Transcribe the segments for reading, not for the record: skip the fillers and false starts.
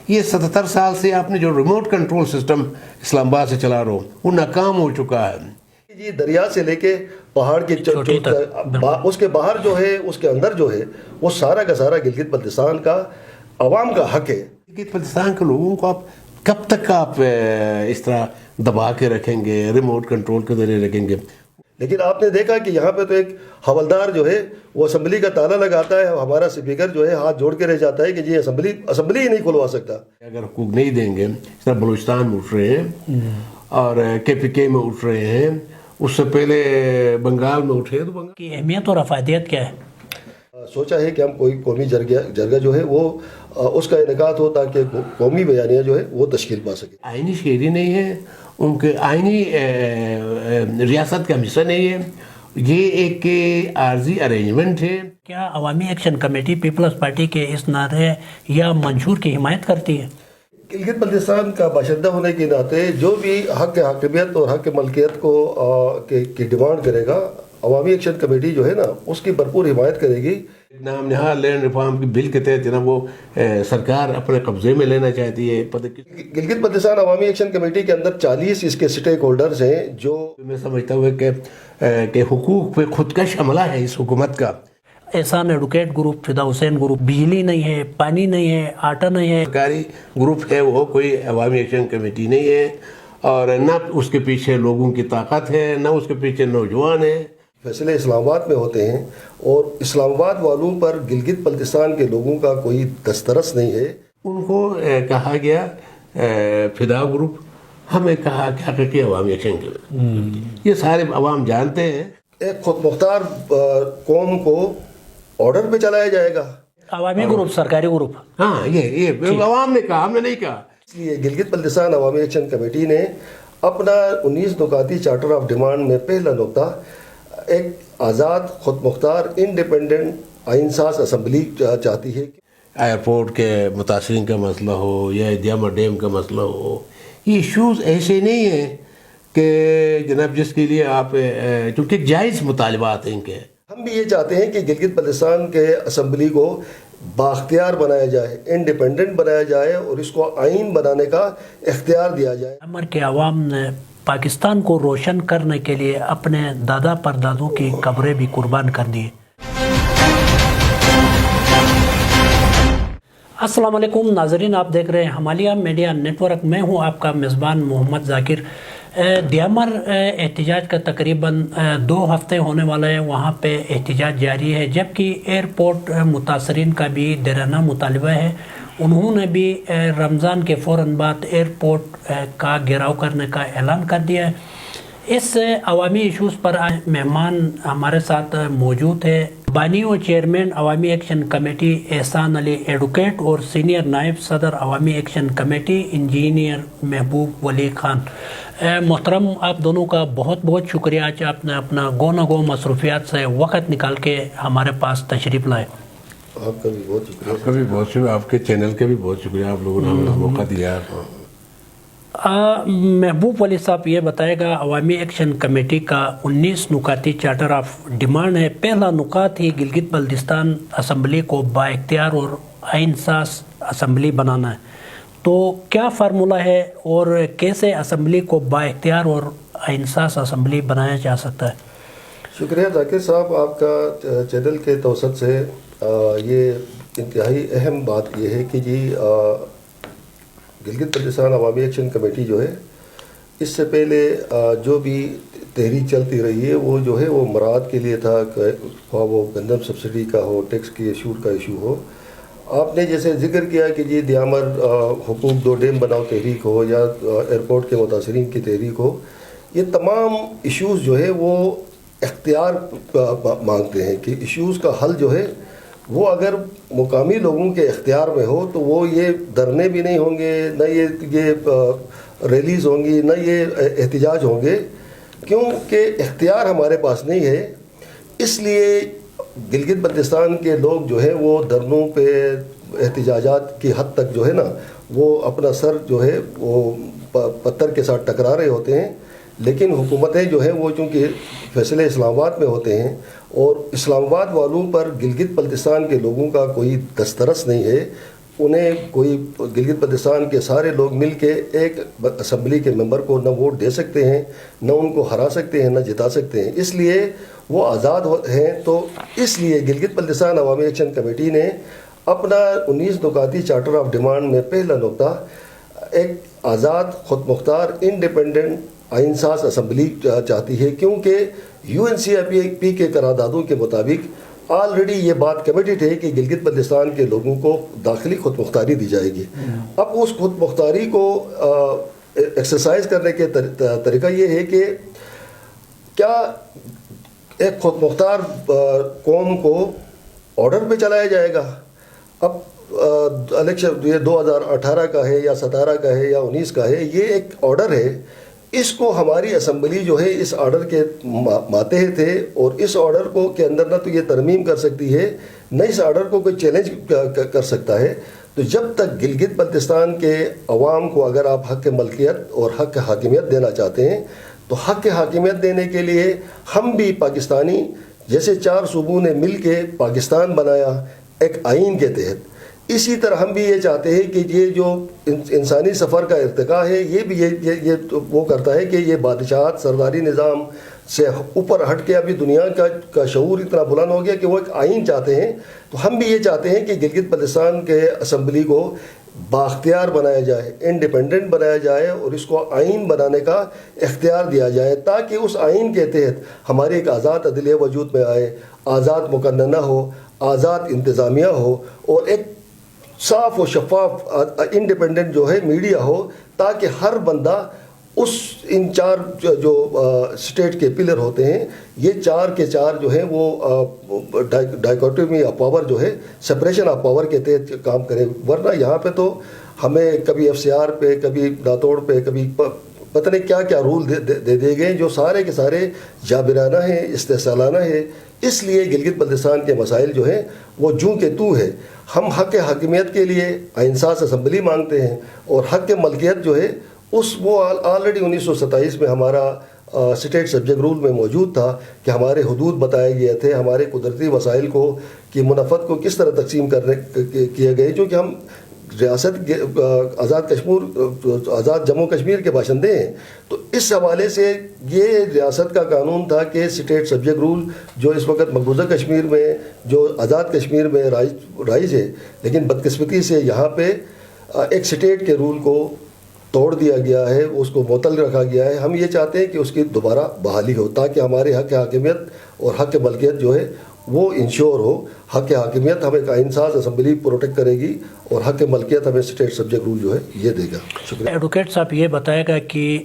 یہ 77 سال سے آپ نے جو ریموٹ کنٹرول سسٹم اسلام آباد سے چلا رہا ہو وہ ناکام ہو چکا ہے. جی دریا سے لے کے پہاڑ کی اس کے باہر جو ہے اس کے اندر جو ہے وہ سارا کا سارا گلگت بلتستان کا عوام کا حق ہے. گلگت بلتستان کے لوگوں کو آپ کب تک آپ اس طرح دبا کے رکھیں گے, ریموٹ کنٹرول کے ذریعے رکھیں گے؟ لیکن آپ نے دیکھا کہ یہاں پہ تو ایک حوالدار جو ہے وہ اسمبلی کا تالا لگاتا ہے, ہمارا اسپیکر جو ہے ہاتھ جوڑ کے رہ جاتا ہے کہ جی اسمبلی ہی نہیں کھلوا سکتا. اگر حقوق نہیں دیں گے, اس طرح بلوچستان میں اٹھ رہے ہیں اور کے میں اٹھ رہے ہیں, اس سے پہلے بنگال میں اٹھے, تو بنگال کی اہمیت اور افادیت کیا ہے؟ سوچا ہے کہ ہم کوئی قومی جرگہ جو ہے وہ اس کا انعقاد ہو تاکہ قومی بیانیہ جو ہے وہ تشکیل پا سکے. آئینی شہری نہیں ہے, ان کے آئینی ریاست کا حصہ نہیں ہے, یہ ایک عارضی ارینجمنٹ ہے. کیا عوامی ایکشن کمیٹی پیپلز پارٹی کے اس نعرے یا منشور کی حمایت کرتی ہے؟ گلگت بلتستان کا باشندہ ہونے کے ناطے جو بھی حق حاکمیت اور حق ملکیت کو کی ڈیمانڈ کرے گا, عوامی ایکشن کمیٹی جو ہے نا اس کی بھرپور حمایت کرے گی. نام نہاد لینڈ ریفارم کے بل کے تحت جناب وہ سرکار اپنے قبضے میں لینا چاہتی ہے. گلگت بلتستان عوامی ایکشن کمیٹی کے اندر 40 اس کے سٹیک ہولڈرز ہیں جو میں سمجھتا ہوں کہ حقوق پہ خودکش حملہ ہے اس حکومت کا. احسان ایڈوکیٹ گروپ, فدا حسین گروپ, بجلی نہیں ہے, پانی نہیں ہے, آٹا نہیں ہے, سرکاری گروپ ہے, وہ کوئی عوامی ایکشن کمیٹی نہیں ہے, اور نہ اس کے پیچھے لوگوں کی طاقت ہے, نہ اس کے پیچھے نوجوان ہیں. فیصلے اسلام آباد میں ہوتے ہیں اور اسلام آباد والوں پر گلگت بلتستان کے لوگوں کا کوئی دسترس نہیں ہے. ان کو کہا گیا فدا گروپ, ہمیں کہا کہ حقیقی عوامی ایکشن کمیٹی. یہ سارے عوام جانتے ہیں. ایک خود مختار قوم کو آرڈر پہ چلایا جائے گا. عوامی گروپ, سرکاری گروپ. ہاں, یہ عوام نے کہا, ہم نے نہیں کہا. اس لیے گلگت بلتستان عوامی ایکشن کمیٹی نے اپنا 19 نکاتی چارٹر آف ڈیمانڈ میں پہلا نقطہ ایک آزاد خود مختار انڈیپینڈنٹ آئین ساز اسمبلی چاہتی ہے. ایئرپورٹ کے متاثرین کا مسئلہ ہو یا دیامر ڈیم کا مسئلہ ہو, یہ ایشوز ایسے نہیں ہیں کہ جناب جس کے لیے آپ, چونکہ جائز مطالبات ہیں ان کے. ہم بھی یہ چاہتے ہیں کہ گلگت بلتستان کے اسمبلی کو بااختیار بنایا جائے, انڈیپینڈنٹ بنایا جائے اور اس کو آئین بنانے کا اختیار دیا جائے. امر کے عوام نے پاکستان کو روشن کرنے کے لیے اپنے دادا پردادوں کی قبریں بھی قربان کر دی. السلام علیکم ناظرین, آپ دیکھ رہے ہیں ہمالیہ میڈیا نیٹ ورک. میں ہوں آپ کا میزبان محمد ذاکر. دیامر احتجاج کا تقریباً 2 ہفتے ہونے والے ہیں, وہاں پہ احتجاج جاری ہے, جبکہ ایئرپورٹ متاثرین کا بھی دیرانہ مطالبہ ہے. انہوں نے بھی رمضان کے فوراً بعد ایئرپورٹ کا گھیراؤ کرنے کا اعلان کر دیا ہے. اس عوامی ایشوز پر مہمان ہمارے ساتھ موجود ہے. بانی و چیئرمین عوامی ایکشن کمیٹی احسان علی ایڈوکیٹ اور سینئر نائب صدر عوامی ایکشن کمیٹی انجینئر محبوب ولی خان. محترم, آپ دونوں کا بہت بہت شکریہ آج آپ نے اپنا گو نہ گو مصروفیات سے وقت نکال کے ہمارے پاس تشریف لائے. آپ کا بھی بہت شکریہ. آپ کا بھی بہت شکریہ, آپ کے چینل کے بھی بہت شکریہ, آپ لوگوں نے ہمیں موقع دیا. محبوب ولی صاحب, یہ بتائے گا عوامی ایکشن کمیٹی کا 19 نکاتی چارٹر آف ڈیمانڈ ہے. پہلا نکات ہی گلگت بلتستان اسمبلی کو با اختیار اور آئین ساز اسمبلی بنانا ہے. تو کیا فارمولہ ہے اور کیسے اسمبلی کو با اختیار اور آئین ساز اسمبلی بنایا جا سکتا ہے؟ شکریہ ذاکر صاحب, آپ کا چینل کے توسط سے یہ انتہائی اہم بات یہ ہے کہ جی گلگت بلتستان عوامی ایکشن کمیٹی جو ہے اس سے پہلے جو بھی تحریک چلتی رہی ہے وہ جو ہے وہ مراد کے لیے تھا, خواہ وہ گندم سبسڈی کا ہو, ٹیکس کی ایشور کا ایشو ہو. آپ نے جیسے ذکر کیا کہ جی دیامر حقوق 2 ڈیم بناؤ تحریک ہو یا ایئرپورٹ کے متاثرین کی تحریک ہو, یہ تمام ایشوز جو ہے وہ اختیار مانگتے ہیں کہ ایشوز کا حل جو ہے وہ اگر مقامی لوگوں کے اختیار میں ہو تو وہ یہ دھرنے بھی نہیں ہوں گے, نہ یہ ریلیز ہوں گی, نہ یہ احتجاج ہوں گے, کیونکہ اختیار ہمارے پاس نہیں ہے. اس لیے گلگت بلتستان کے لوگ جو ہے وہ دھرنوں پہ احتجاجات کی حد تک جو ہے نا وہ اپنا سر جو ہے وہ پتھر کے ساتھ ٹکرا رہے ہوتے ہیں. لیکن حکومتیں جو ہیں وہ چونکہ فیصلے اسلام آباد میں ہوتے ہیں اور اسلام آباد والوں پر گلگت بلتستان کے لوگوں کا کوئی دسترس نہیں ہے, انہیں کوئی گلگت بلتستان کے سارے لوگ مل کے ایک اسمبلی کے ممبر کو نہ ووٹ دے سکتے ہیں، نہ ان کو ہرا سکتے ہیں، نہ جتا سکتے ہیں، اس لیے وہ آزاد ہیں۔ تو اس لیے گلگت بلتستان عوامی ایکشن کمیٹی نے اپنا 19 نکاتی چارٹر آف ڈیمانڈ میں پہلا نقطہ ایک آزاد، خود مختار، انڈیپینڈنٹ آئین ساز اسمبلی چاہتی ہے، کیونکہ UNCRPP کے قراردادوں کے مطابق آلریڈی یہ بات کمیٹڈ ہے کہ گلگت بلتستان کے لوگوں کو داخلی خود مختاری دی جائے گی۔ اب اس خود مختاری کو ایکسرسائز کرنے کے طریقہ یہ ہے کہ کیا ایک خود مختار قوم کو آرڈر پہ چلایا جائے گا؟ اب الیکشن یہ 2018 کا ہے یا 17 کا ہے یا 19 کا ہے، یہ ایک آرڈر ہے، اس کو ہماری اسمبلی جو ہے اس آرڈر کے ماتحت تھے، اور اس آرڈر کو کے اندر نہ تو یہ ترمیم کر سکتی ہے، نہ اس آرڈر کو کوئی چیلنج کر سکتا ہے۔ تو جب تک گلگت بلتستان کے عوام کو اگر آپ حق ملکیت اور حق حاکمیت دینا چاہتے ہیں تو حق حاکمیت دینے کے لیے ہم بھی پاکستانی جیسے 4 صوبوں نے مل کے پاکستان بنایا ایک آئین کے تحت، اسی طرح ہم بھی یہ چاہتے ہیں کہ یہ جو انسانی سفر کا ارتقا ہے یہ بھی یہ وہ کرتا ہے کہ یہ بادشاہت، سرداری نظام سے اوپر ہٹ کے ابھی دنیا کا شعور اتنا بلند ہو گیا کہ وہ ایک آئین چاہتے ہیں۔ تو ہم بھی یہ چاہتے ہیں کہ گلگت بلتستان کے اسمبلی کو بااختیار بنایا جائے، انڈیپینڈنٹ بنایا جائے، اور اس کو آئین بنانے کا اختیار دیا جائے، تاکہ اس آئین کے تحت ہماری ایک آزاد عدلیہ وجود میں آئے، آزاد مقننہ ہو، آزاد انتظامیہ ہو، اور ایک صاف و شفاف انڈیپینڈنٹ جو ہے میڈیا ہو، تاکہ ہر بندہ ان 4 جو اسٹیٹ کے پلر ہوتے ہیں، یہ 4 کے 4 جو ہیں وہ ڈائیکوٹمی آف پاور جو ہے، سپریشن آف پاور کے تحت کام کرے۔ ورنہ یہاں پہ تو ہمیں کبھی FCR پہ، کبھی داتوڑ پہ، کبھی پتہ نہیں کیا کیا رول دے گئے جو سارے کے سارے جابرانہ ہیں، استحصالانہ ہیں۔ اس لیے گلگت بلتستان کے مسائل جو ہیں وہ جوں کہ تو ہے۔ ہم حق حاکمیت کے لیے آئین ساز اسمبلی مانگتے ہیں، اور حق ملکیت جو ہے وہ آلریڈی 1927 میں ہمارا اسٹیٹ سبجیکٹ رول میں موجود تھا کہ ہمارے حدود بتائے گئے تھے، ہمارے قدرتی وسائل کو کی منافعت کو کس طرح تقسیم کیے گئے، چونکہ ہم ریاست آزاد جموں کشمیر کے باشندے ہیں۔ تو اس حوالے سے یہ ریاست کا قانون تھا کہ اسٹیٹ سبجیکٹ رول جو اس وقت مقبوضہ کشمیر میں، جو آزاد کشمیر میں رائج ہے، لیکن بدقسمتی سے یہاں پہ ایک اسٹیٹ کے رول کو توڑ دیا گیا ہے، اس کو معطل رکھا گیا ہے۔ ہم یہ چاہتے ہیں کہ اس کی دوبارہ بحالی ہو، تاکہ ہمارے حق حاکمیت اور حق ملکیت جو ہے وہ انشور ہو۔ حق حاکمیت ہمیں آئین ساز اسمبلی پروٹیکٹ کرے گی، اور حق ملکیت ہمیں اسٹیٹ سبجیکٹ رول جو ہے یہ دے گا۔ شکریہ۔ ایڈوکیٹ صاحب یہ بتائے گا کہ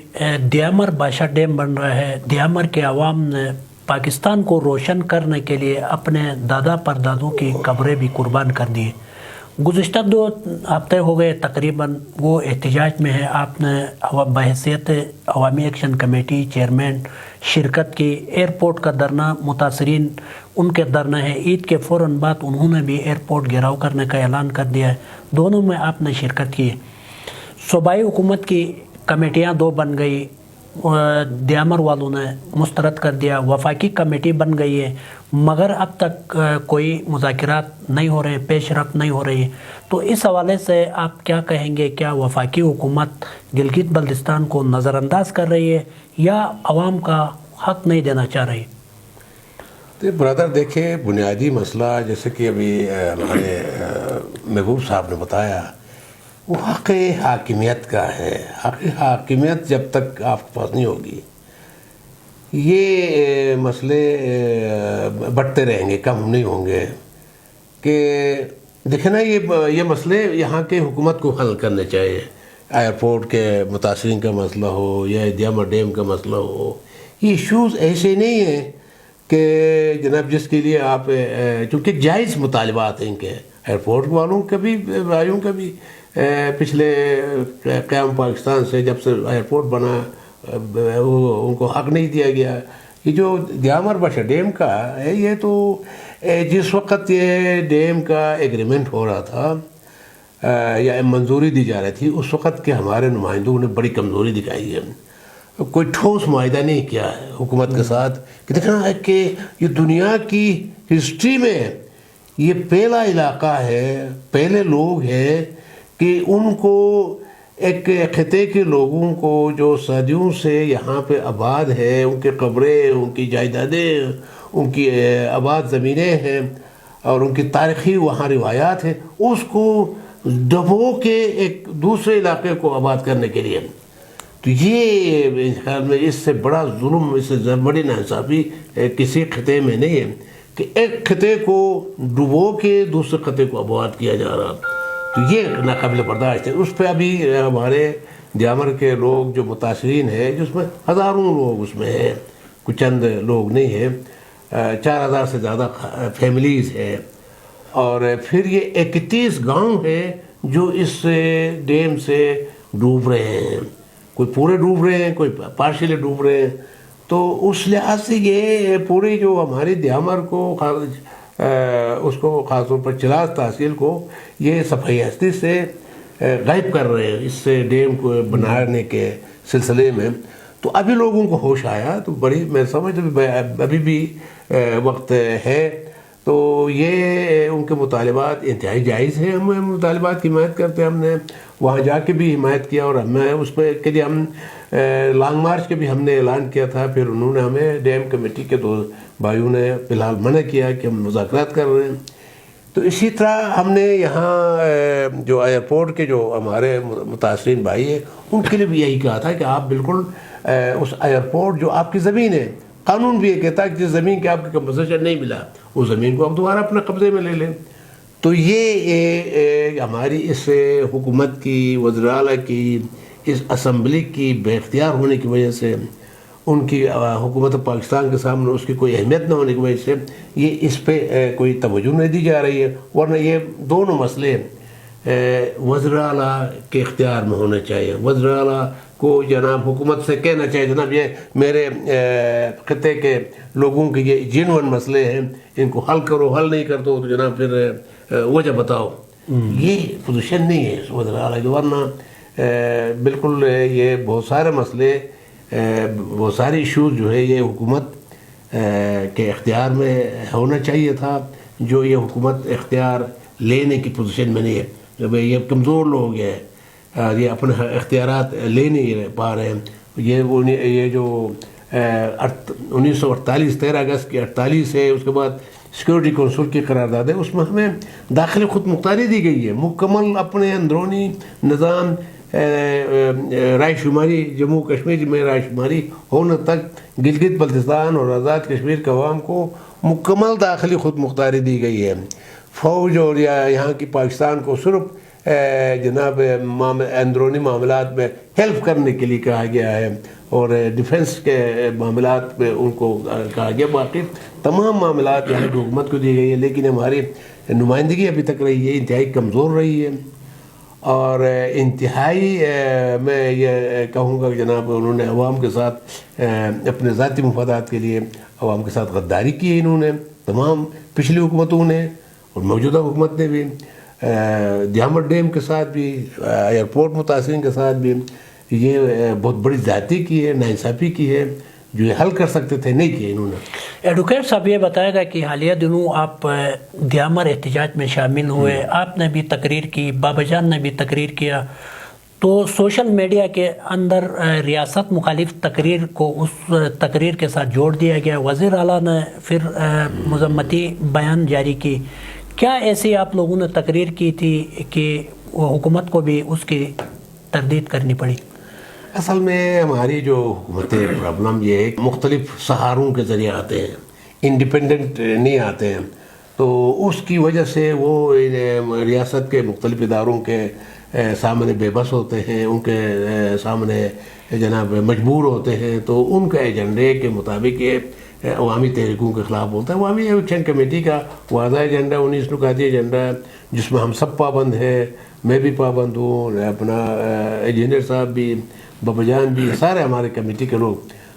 دیامر بادشاہ ڈیم بن رہا ہے، دیامر کے عوام نے پاکستان کو روشن کرنے کے لیے اپنے دادا پردادوں کی قبریں بھی قربان کر دی۔ گزشتہ 2 ہفتے ہو گئے تقریباً وہ احتجاج میں ہے، آپ نے بحیثیت عوامی ایکشن کمیٹی چیئرمین شرکت کی۔ ایئرپورٹ کا دھرنا، متاثرین ان کے دھرنا ہے، عید کے فوراً بعد انہوں نے بھی ایئرپورٹ گھیراؤ کرنے کا اعلان کر دیا ہے، دونوں میں آپ نے شرکت کی۔ صوبائی حکومت کی کمیٹیاں 2 بن گئی، دیامر والوں نے مسترد کر دیا، وفاقی کمیٹی بن گئی ہے، مگر اب تک کوئی مذاکرات نہیں ہو رہے، پیش رفت نہیں ہو رہی۔ تو اس حوالے سے آپ کیا کہیں گے؟ کیا وفاقی حکومت گلگت بلتستان کو نظر انداز کر رہی ہے یا عوام کا حق نہیں دینا چاہ رہی؟ تو برادر دیکھیں، بنیادی مسئلہ جیسے کہ ابھی ہمارے محبوب صاحب نے بتایا، وہ حق حاکمیت کا ہے۔ حق حاکمیت جب تک آپ کے پاس نہیں ہوگی، یہ مسئلے بڑھتے رہیں گے، کم نہیں ہوں گے۔ کہ دیکھیں نا، یہ مسئلے یہاں کے حکومت کو حل کرنے چاہیے۔ ایئرپورٹ کے متاثرین کا مسئلہ ہو یا دیامر ڈیم کا مسئلہ ہو، یہ ایشوز ایسے نہیں ہیں کہ جناب جس کے لیے آپ، چونکہ جائز مطالبات ہیں ان کے، ایئرپورٹ والوں کا بھی، بھائیوں کا بھی، پچھلے قیام پاکستان سے جب سے ایئرپورٹ بنا ان کو حق نہیں دیا گیا۔ یہ جو دیامر بادشاہ ڈیم کا ہے، یہ تو جس وقت یہ ڈیم کا ایگریمنٹ ہو رہا تھا یا منظوری دی جا رہی تھی، اس وقت کے ہمارے نمائندوں نے بڑی کمزوری دکھائی ہے، کوئی ٹھوس معاہدہ نہیں کیا ہے حکومت کے ساتھ۔ کہ دیکھنا ہے کہ یہ دنیا کی ہسٹری میں یہ پہلا علاقہ ہے، پہلے لوگ ہیں کہ ان کو ایک خطے کے لوگوں کو جو صدیوں سے یہاں پہ آباد ہے، ان کے قبریں، ان کی جائیدادیں، ان کی آباد زمینیں ہیں اور ان کی تاریخی وہاں روایات ہیں، اس کو دبو کے ایک دوسرے علاقے کو آباد کرنے کے لیے، تو یہ میرے خیال میں اس سے بڑا ظلم، اس سے بڑی ناانصافی کسی خطے میں نہیں ہے کہ ایک خطے کو ڈبو کے دوسرے خطے کو آباد کیا جا رہا، تو یہ ناقابل برداشت ہے۔ اس پہ ابھی ہمارے دیامر کے لوگ جو متاثرین ہیں، جس میں ہزاروں لوگ اس میں ہیں، کچھ چند لوگ نہیں ہیں، 4000 سے زیادہ فیملیز ہیں، اور پھر یہ 31 گاؤں ہیں جو اس ڈیم سے ڈوب رہے ہیں، کوئی پورے ڈوب رہے ہیں، کوئی پارشلی ڈوب رہے ہیں، تو اس لحاظ سے یہ پوری جو ہماری دیامر کو اس کو خاص طور پر چلاس تحصیل کو یہ صفائی ہستی سے غائب کر رہے ہیں اس سے ڈیم کو بنانے کے سلسلے میں۔ تو ابھی لوگوں کو ہوش آیا، تو بڑی میں سمجھتا ابھی بھی وقت ہے، تو یہ ان کے مطالبات انتہائی جائز ہیں، ہم مطالبات کی حمایت کرتے ہیں، ہم نے وہاں جا کے بھی حمایت کیا، اور ہمیں اس پہ کے لیے ہم لانگ مارچ کے بھی ہم نے اعلان کیا تھا، پھر انہوں نے ہمیں ڈیم کمیٹی کے 2 بھائیوں نے فی الحال منع کیا کہ ہم مذاکرات کر رہے ہیں۔ تو اسی طرح ہم نے یہاں جو ایئرپورٹ کے جو ہمارے متاثرین بھائی ہیں ان کے لیے بھی یہی کہا تھا کہ آپ بالکل اس ایئرپورٹ جو آپ کی زمین ہے، قانون بھی یہ کہتا ہے کہ جس زمین کے آپ کو کمپنسیشن نہیں ملا اس زمین کو آپ دوبارہ اپنے قبضے میں لے لیں۔ تو یہ ہماری اس حکومت کی، وزیر اعلیٰ کی، اس اسمبلی کی بے اختیار ہونے کی وجہ سے، ان کی حکومت پاکستان کے سامنے اس کی کوئی اہمیت نہ ہونے کی وجہ سے یہ اس پہ کوئی توجہ نہیں دی جا رہی ہے، ورنہ یہ دونوں مسئلے وزیر اعلیٰ کے اختیار میں ہونے چاہیے۔ وزیر اعلیٰ کو جناب حکومت سے کہنا چاہیے جناب یہ میرے خطے کے لوگوں کے یہ جینوئن مسئلے ہیں، ان کو حل کرو، حل نہیں کر دو تو جناب پھر وجہ بتاؤ۔ یہ پوزیشن نہیں ہے اس وزیر اعلیٰ کی، ورنہ بالکل یہ بہت سارے مسئلے، بہت سارے ایشوز جو ہے یہ حکومت کے اختیار میں ہونا چاہیے تھا، جو یہ حکومت اختیار لینے کی پوزیشن میں نہیں ہے۔ جب یہ کمزور لوگ ہیں، یہ اپنے اختیارات لے نہیں پا رہے ہیں، یہ جو 1948 13 اگست کی 48 ہے، اس کے بعد سیکورٹی کونسل کی قرارداد ہے، اس میں ہمیں داخلی خود مختاری دی گئی ہے، مکمل اپنے اندرونی نظام رائے شماری، جموں کشمیر میں رائے شماری ہونے تک گلگت بلتستان اور آزاد کشمیر کے عوام کو مکمل داخلی خود مختاری دی گئی ہے۔ فوج اور یہاں کی پاکستان کو صرف جناب اندرونی معاملات میں ہیلپ کرنے کے لیے کہا گیا ہے، اور ڈیفنس کے معاملات میں ان کو کہا گیا، باقی تمام معاملات یہاں کی حکومت کو دی گئی ہے، لیکن ہماری نمائندگی ابھی تک رہی ہے انتہائی کمزور رہی ہے، اور انتہائی میں یہ کہوں گا کہ جناب انہوں نے عوام کے ساتھ اپنے ذاتی مفادات کے لیے عوام کے ساتھ غداری کی ہے، انہوں نے تمام پچھلی حکومتوں نے اور موجودہ حکومت نے بھی، دیامر ڈیم کے ساتھ بھی، ایئرپورٹ متاثرین کے ساتھ بھی یہ بہت بڑی زیادتی کی ہے، ناانصافی کی ہے، جو یہ حل کر سکتے تھے نہیں کیے انہوں نے۔ ایڈوکیٹ صاحب یہ بتائے گا کہ حالیہ دنوں آپ دیامر احتجاج میں شامل ہوئے، آپ نے بھی تقریر کی، بابا جان نے بھی تقریر کیا، تو سوشل میڈیا کے اندر ریاست مخالف تقریر کو اس تقریر کے ساتھ جوڑ دیا گیا، وزیر اعلیٰ نے پھر مذمتی بیان جاری کی۔ کیا ایسی آپ لوگوں نے تقریر کی تھی کہ وہ حکومت کو بھی اس کی تردید کرنی پڑی؟ اصل میں ہماری جو حکومت پرابلم یہ ہے کہ مختلف سہاروں کے ذریعے آتے ہیں، انڈیپینڈنٹ نہیں آتے ہیں، تو اس کی وجہ سے وہ ریاست کے مختلف اداروں کے سامنے بے بس ہوتے ہیں، ان کے سامنے جناب مجبور ہوتے ہیں، تو ان کے ایجنڈے کے مطابق یہ عوامی تحریکوں کے خلاف بولتا ہے۔ عوامی ایکشن کمیٹی کا واضح ایجنڈا 19 نکاتی ایجنڈا ہے، جس میں ہم سب پابند ہیں، میں بھی پابند ہوں، اپنا انجینئر صاحب بھی، بابا جان بھی، سارے ہمارے کمیٹی کے لوگ،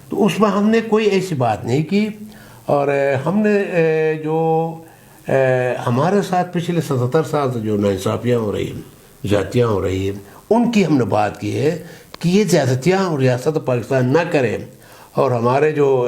تو اس میں ہم نے کوئی ایسی بات نہیں کی، اور ہم نے جو ہمارے ساتھ پچھلے 77 سال سے جو ناانصافیاں ہو رہی ہیں، زیادتیاں ہو رہی ہیں، ان کی ہم نے بات کی ہے کہ یہ زیادتیاں ریاست پاکستان نہ کرے، اور ہمارے جو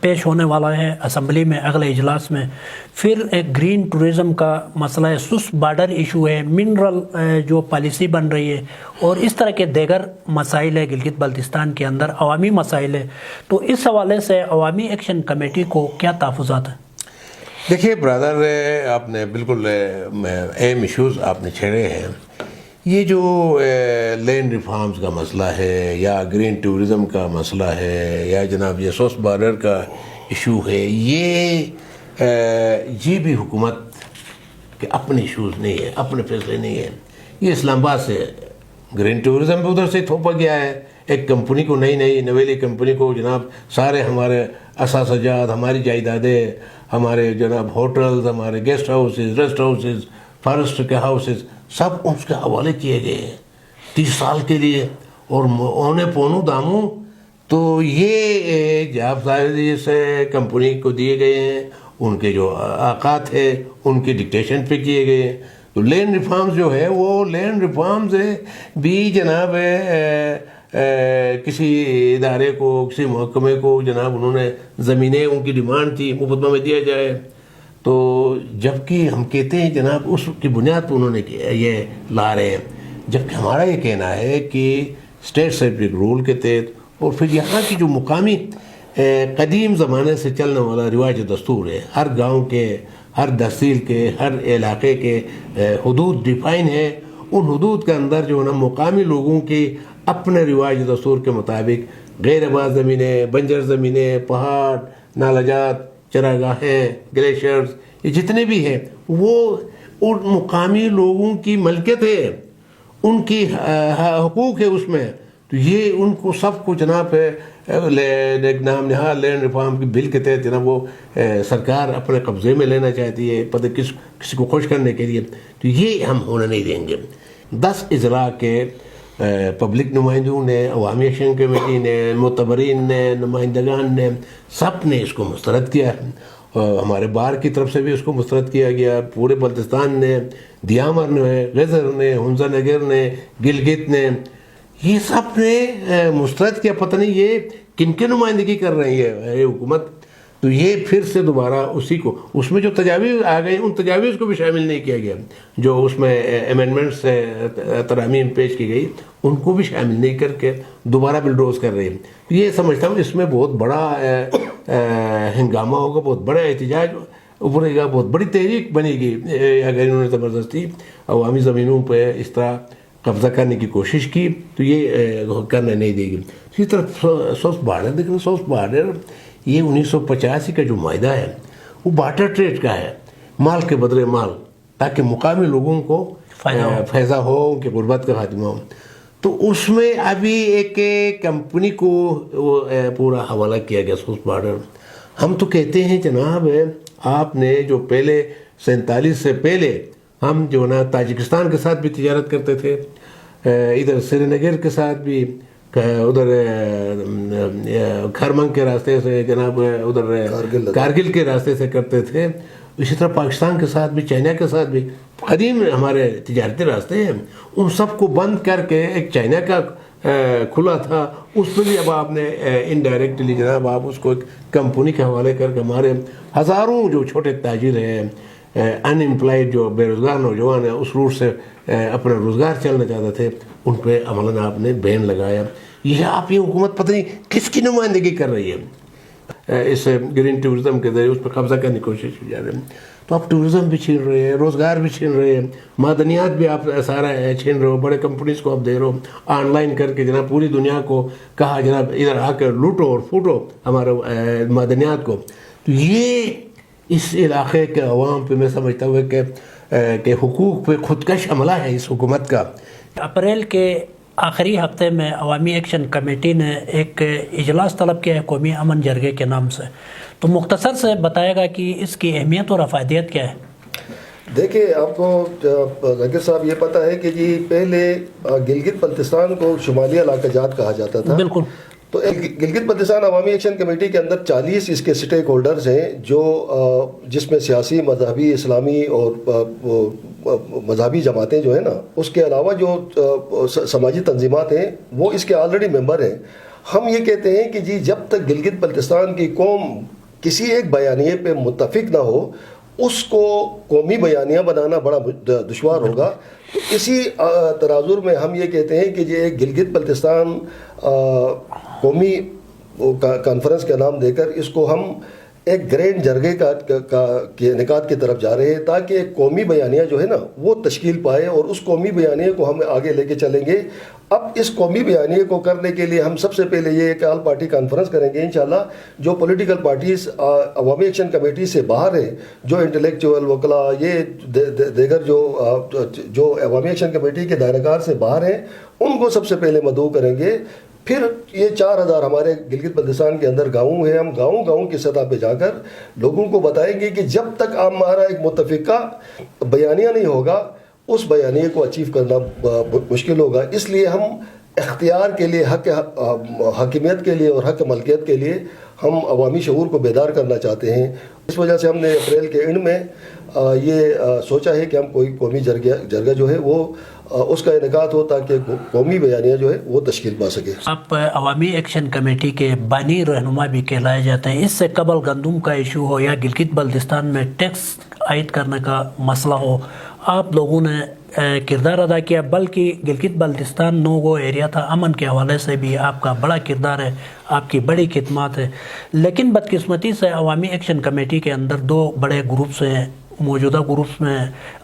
پیش ہونے والا ہے اسمبلی میں اگلے اجلاس میں. پھر ایک گرین ٹورزم کا مسئلہ ہے, سوس بارڈر ایشو ہے, منرل جو پالیسی بن رہی ہے, اور اس طرح کے دیگر مسائل ہے گلگت بلتستان کے اندر, عوامی مسائل ہے. تو اس حوالے سے عوامی ایکشن کمیٹی کو کیا تحفظات ہیں؟ دیکھیے برادر, آپ نے بالکل اہم ایشوز آپ نے چھیڑے ہیں. یہ جو لینڈ ریفارمز کا مسئلہ ہے, یا گرین ٹورزم کا مسئلہ ہے, یا جناب یہ سوس بارڈر کا ایشو ہے, یہ بھی حکومت کے اپنے ایشوز نہیں ہے, اپنے فیصلے نہیں ہیں. یہ اسلام آباد سے گرین ٹورزم ادھر سے تھوپا گیا ہے. ایک کمپنی کو, نئی نویلی کمپنی کو جناب سارے ہمارے اثاثجات, ہماری جائیدادیں, ہمارے جناب ہوٹلز, ہمارے guest houses, rest houses, forest کے ہاؤسز, سب اس کے حوالے کیے گئے ہیں 30 سال کے لیے, اور اونے پونو داموں. تو یہ جاب سے کمپنی کو دیے گئے ہیں, ان کے جو آقات ہے ان کے ڈکٹیشن پہ کیے گئے ہیں. تو لینڈ ریفارمز جو ہے وہ لینڈ ریفارمز بھی جناب کسی ادارے کو, کسی محکمے کو جناب انہوں نے زمینیں, ان کی ڈیمانڈ تھی مقدمہ میں دیا جائے. تو جبکہ ہم کہتے ہیں جناب اس کی بنیاد پر انہوں نے یہ لا رہے ہیں, جبکہ ہمارا یہ کہنا ہے کہ اسٹیٹ سینٹرک رول کے تحت, اور پھر یہاں کی جو مقامی قدیم زمانے سے چلنے والا رواج دستور ہے, ہر گاؤں کے, ہر تحصیل کے, ہر علاقے کے حدود ڈیفائن ہے. ان حدود کے اندر جو ہے نا مقامی لوگوں کے اپنے رواج دستور کے مطابق غیر آباد زمینیں, بنجر زمینیں, پہاڑ, نالجات, چراگاہیں, گلیشیئرز, یہ جتنے بھی ہیں وہ ان مقامی لوگوں کی ملکیت ہے, ان کی حقوق ہے اس میں. تو یہ ان کو سب کو جناب نام نہاد لینڈ ریفارم کی بل کے تحت جناب وہ سرکار اپنے قبضے میں لینا چاہتی ہے, پتہ کسی کو خوش کرنے کے لیے. تو یہ ہم ہونے نہیں دیں گے. 10 اضلاع کے پبلک نمائندوں نے, عوامی ایکشن کمیٹی نے, معتبرین نے, نمائندگان نے, سب نے اس کو مسترد کیا. ہمارے بار کی طرف سے بھی اس کو مسترد کیا گیا, پورے بلتستان نے, دیامر نے, غزر نے, ہنزا نگر نے, گلگت نے, یہ سب نے مسترد کیا. پتہ نہیں یہ کن کی نمائندگی کر رہی ہے یہ حکومت. تو یہ پھر سے دوبارہ اسی کو, اس میں جو تجاویز آ گئی ان تجاویز کو بھی شامل نہیں کیا گیا, جو اس میں امینڈمنٹس ترامیم پیش کی گئی ان کو بھی شامل نہیں کر کے دوبارہ بلڈوز کر رہی ہے. یہ سمجھتا ہوں اس میں بہت بڑا ہنگامہ ہوگا, بہت بڑا احتجاج ابھرے گا, بہت بڑی تحریک بنے گی اگر انہوں نے زبردستی عوامی زمینوں پہ اس طرح قبضہ کرنے کی کوشش کی. تو یہ کرنے نہیں دے گی. اسی طرح سوس بارڈر دیکھیں, سوس بارڈر یہ 1985 کا جو معاہدہ ہے وہ بارٹر ٹریڈ کا ہے, مال کے بدلے مال, تاکہ مقامی لوگوں کو فائدہ ہو, ان کی غربت کا خاتمہ ہو. تو اس میں ابھی ایک کمپنی کو پورا حوالہ کیا گیا سوس بارڈر. ہم تو کہتے ہیں جناب آپ نے جو پہلے 47 سے پہلے ہم جو نا تاجکستان کے ساتھ بھی تجارت کرتے تھے, ادھر سری نگر کے ساتھ بھی, ادھر کھرمنگ کے راستے سے جناب ادھر کارگل کے راستے سے کرتے تھے. اسی طرح پاکستان کے ساتھ بھی, چائنا کے ساتھ بھی قدیم ہمارے تجارتی راستے ہیں. ان سب کو بند کر کے ایک چائنا کا کھلا تھا, اس میں بھی اب آپ نے انڈائریکٹلی جناب آپ اس کو ایک کمپنی کے حوالے کر کے ہمارے ہزاروں جو چھوٹے تاجر ہیں, ان امپلائڈ جو بے روزگار نوجوان ہیں, اس روٹ سے اپنا روزگار چلنا چاہتے تھے, ان پہ عملاً آپ نے بین لگایا. یہ آپ یہ حکومت پتہ نہیں کس کی نمائندگی کر رہی ہے, اس گرین ٹورزم کے ذریعے اس پہ قبضہ کرنے کی کوشش کی جا رہی ہے. تو آپ ٹورزم بھی چھین رہے ہیں, روزگار بھی چھین رہے ہیں, معدنیات بھی آپ سارا چھین رہے ہو, بڑے کمپنیز کو آپ دے رہے ہو آن لائن کر کے جناب پوری دنیا کو کہا جناب ادھر آ کر لوٹو اور پھوٹو ہمارے معدنیات کو. تو یہ اس علاقے کے عوام پہ میں سمجھتا ہوں کہ حقوق پہ خودکش حملہ ہے اس حکومت کا. اپریل کے آخری ہفتے میں عوامی ایکشن کمیٹی نے ایک اجلاس طلب کیا ہے قومی امن جرگے کے نام سے, تو مختصر سے بتائے گا کہ اس کی اہمیت اور افادیت کیا ہے؟ دیکھیں آپ کو ذاکر صاحب یہ پتہ ہے کہ جی پہلے گلگت بلتستان کو شمالی علاقہ جات کہا جاتا تھا. بالکل. تو گلگت بلتستان عوامی ایکشن کمیٹی کے اندر 40 اس کے سٹیک ہولڈرز ہیں, جو جس میں سیاسی, مذہبی, اسلامی اور مذہبی جماعتیں جو ہیں نا, اس کے علاوہ جو سماجی تنظیمات ہیں وہ اس کے آلریڈی ممبر ہیں. ہم یہ کہتے ہیں کہ جی جب تک گلگت بلتستان کی قوم کسی ایک بیانیے پہ متفق نہ ہو اس کو قومی بیانیہ بنانا بڑا دشوار ہوگا. تو اسی تناظر میں ہم یہ کہتے ہیں کہ یہ گلگت بلتستان قومی کانفرنس کا نام دے کر اس کو ہم ایک گرینڈ جرگے کے انعقاد کی طرف جا رہے ہیں تاکہ ایک قومی بیانیہ جو ہے نا وہ تشکیل پائے اور اس قومی بیانیے کو ہم آگے لے کے چلیں گے. اب اس قومی بیانیے کو کرنے کے لیے ہم سب سے پہلے یہ ایک آل پارٹی کانفرنس کریں گے انشاءاللہ. جو پولیٹیکل پارٹیز عوامی ایکشن کمیٹی سے باہر ہیں, جو انٹلیکچوئل وکلا یہ دیگر جو عوامی ایکشن کمیٹی کے دائرہ کار سے باہر ہیں, ان کو سب سے پہلے مدعو کریں گے. پھر یہ 4000 ہمارے گلگت بلتستان کے اندر گاؤں ہیں, ہم گاؤں کی سطح پہ جا کر لوگوں کو بتائیں گے کہ جب تک ہمارا ایک متفقہ بیانیہ نہیں ہوگا اس بیانیے کو اچیو کرنا مشکل ہوگا. اس لیے ہم اختیار کے لیے, حق حاکمیت کے لیے اور حق ملکیت کے لیے ہم عوامی شعور کو بیدار کرنا چاہتے ہیں. اس وجہ سے ہم نے اپریل کے اینڈ میں یہ سوچا ہے کہ ہم کوئی قومی جرگہ جو ہے وہ اس کا انعقاد ہو تاکہ قومی بیانیہ جو ہے وہ تشکیل پا سکے. آپ عوامی ایکشن کمیٹی کے بانی رہنما بھی کہلائے جاتے ہیں. اس سے قبل گندم کا ایشو ہو یا گلگت بلتستان میں ٹیکس عائد کرنے کا مسئلہ ہو, آپ لوگوں نے کردار ادا کیا, بلکہ گلگت بلتستان نو گو ایریا تھا, امن کے حوالے سے بھی آپ کا بڑا کردار ہے, آپ کی بڑی خدمات ہے. لیکن بدقسمتی سے عوامی ایکشن کمیٹی کے اندر 2 بڑے گروپس ہیں. موجودہ گروپس میں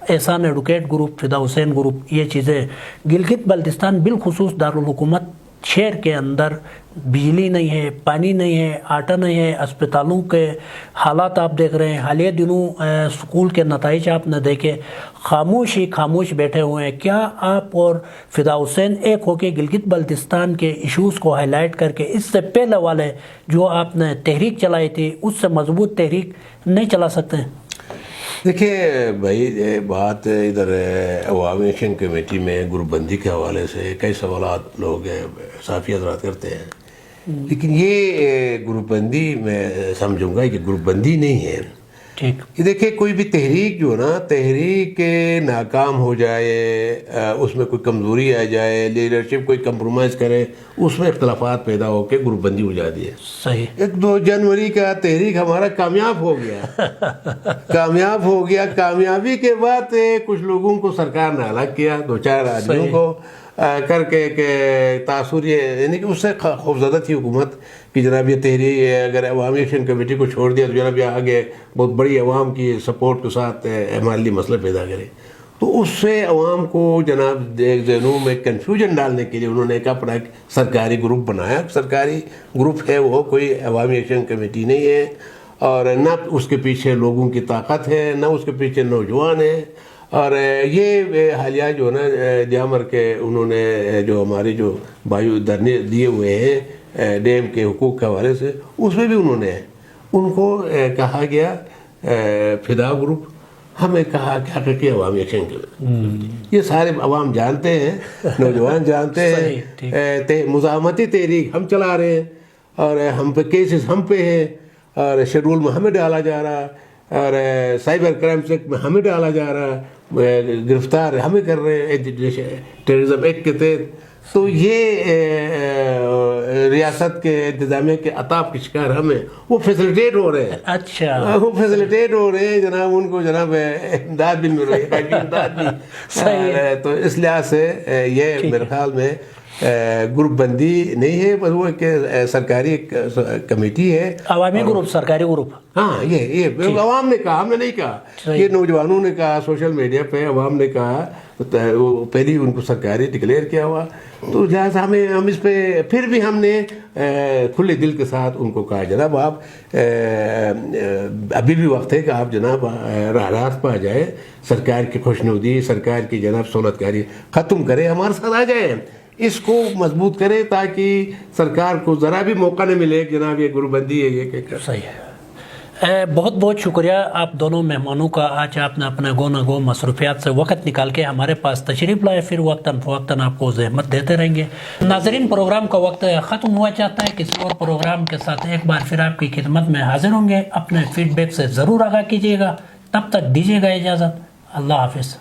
احسان ایڈوکیٹ گروپ, فدا حسین گروپ, یہ چیزیں. گلگت بلتستان بالخصوص دارالحکومت شہر کے اندر بجلی نہیں ہے, پانی نہیں ہے, آٹا نہیں ہے, اسپتالوں کے حالات آپ دیکھ رہے ہیں. حالیہ دنوں سکول کے نتائج آپ نے دیکھے, خاموش بیٹھے ہوئے ہیں. کیا آپ اور فدا حسین ایک ہو کے گلگت بلتستان کے ایشوز کو ہائی لائٹ کر کے اس سے پہلے والے جو آپ نے تحریک چلائی تھی اس سے مضبوط تحریک نہیں چلا سکتے ہیں؟ دیکھیے بھائی, بات ادھر عوامی ایکشن کمیٹی میں گروپ بندی کے حوالے سے کئی سوالات لوگ صحافی حضرات کرتے ہیں, لیکن یہ گروپ بندی میں سمجھوں گا کہ گروپ بندی نہیں ہے. ٹھیک, یہ دیکھیں کوئی بھی تحریک جو نا تحریک ناکام ہو جائے, اس میں کوئی کمزوری آ جائے, لیڈرشپ کوئی کمپرومائز کرے, اس میں اختلافات پیدا ہو کے گروپ بندی ہو جاتی ہے. صحیح. 1-2 جنوری کا تحریک ہمارا کامیاب ہو گیا. کامیابی کے بعد کچھ لوگوں کو سرکار نے الگ کیا, 2-4 آدمیوں کو کر کے کہ تاثر یہ, یعنی کہ اس سے خوفزدہ تھی حکومت کہ جناب یہ تحریک اگر عوامی ایکشن کمیٹی کو چھوڑ دیا تو جناب یہ آگے بہت بڑی عوام کی سپورٹ کے ساتھ ہمارے لیے مسئلہ پیدا کرے. تو اس سے عوام کو جناب ذہنوں میں کنفیوژن ڈالنے کے لیے انہوں نے ایک اپنا سرکاری گروپ بنایا. سرکاری گروپ ہے وہ, کوئی عوامی ایکشن کمیٹی نہیں ہے, اور نہ اس کے پیچھے لوگوں کی طاقت ہے, نہ اس کے پیچھے نوجوان ہیں. اور یہ حالیہ جو نا دیامر کے انہوں نے جو ہماری جو بایو دھرنے دیے ہوئے ہیں ڈیم کے حقوق کے حوالے سے, اس میں بھی انہوں نے ان کو کہا گیا فدا گروپ, ہمیں کہا کہ حقیقی عوامی ایکشن کے یہ سارے عوام جانتے ہیں, نوجوان جانتے ہیں, مزاحمتی تحریک ہم چلا رہے ہیں اور ہم پہ کیسز ہم پہ ہیں, اور شیڈول میں ہمیں ڈالا جا رہا, اور سائبر کرائمز ایکٹ میں ہمیں ڈالا جا رہا, گرفتار ہمیں کر رہے ہیں ٹیررزم ایکٹ کے تحت. تو یہ ریاست کے انتظامیہ کے عطاب کے شکار ہمیں وہ فیسلیٹیٹ ہو رہے ہیں. اچھا, وہ فیسلیٹیٹ ہو رہے ہیں جناب, ان کو جناب امداد بھی مل رہی ہے, امداد بھی. تو اس لحاظ سے یہ میرے خیال میں گروپ بندی نہیں ہے, بس وہ ایک سرکاری کمیٹی ہے, عوامی گروپ, سرکاری گروپ. ہاں, یہ عوام نے کہا, ہم نے نہیں کہا, یہ نوجوانوں نے کہا, سوشل میڈیا پہ عوام نے کہا, پہلی ان کو سرکاری ڈکلیئر کیا ہوا. تو لہٰذا ہم اس پہ پھر بھی ہم نے کھلے دل کے ساتھ ان کو کہا جناب آپ ابھی بھی وقت ہے کہ آپ جناب راہراست پہ آ جائے, سرکار کی خوشنودی, سرکار کی جناب سہولت کاری ختم کرے, ہمارے ساتھ آ جائیں, اس کو مضبوط کرے تاکہ سرکار کو ذرا بھی موقع نہ ملے کہ جناب یہ گروپ بندی ہے یہ کہ. صحیح ہے. بہت بہت شکریہ آپ دونوں مہمانوں کا. آج آپ نے اپنے گو نہ گو مصروفیات سے وقت نکال کے ہمارے پاس تشریف لائے, پھر وقتاً فوقتاً آپ کو زحمت دیتے رہیں گے. ناظرین, پروگرام کا وقت ختم ہوا چاہتا ہے. کسی اور پروگرام کے ساتھ ایک بار پھر آپ کی خدمت میں حاضر ہوں گے. اپنے فیڈ بیک سے ضرور آگاہ کیجیے گا. تب تک دیجیے گا اجازت. اللہ حافظ.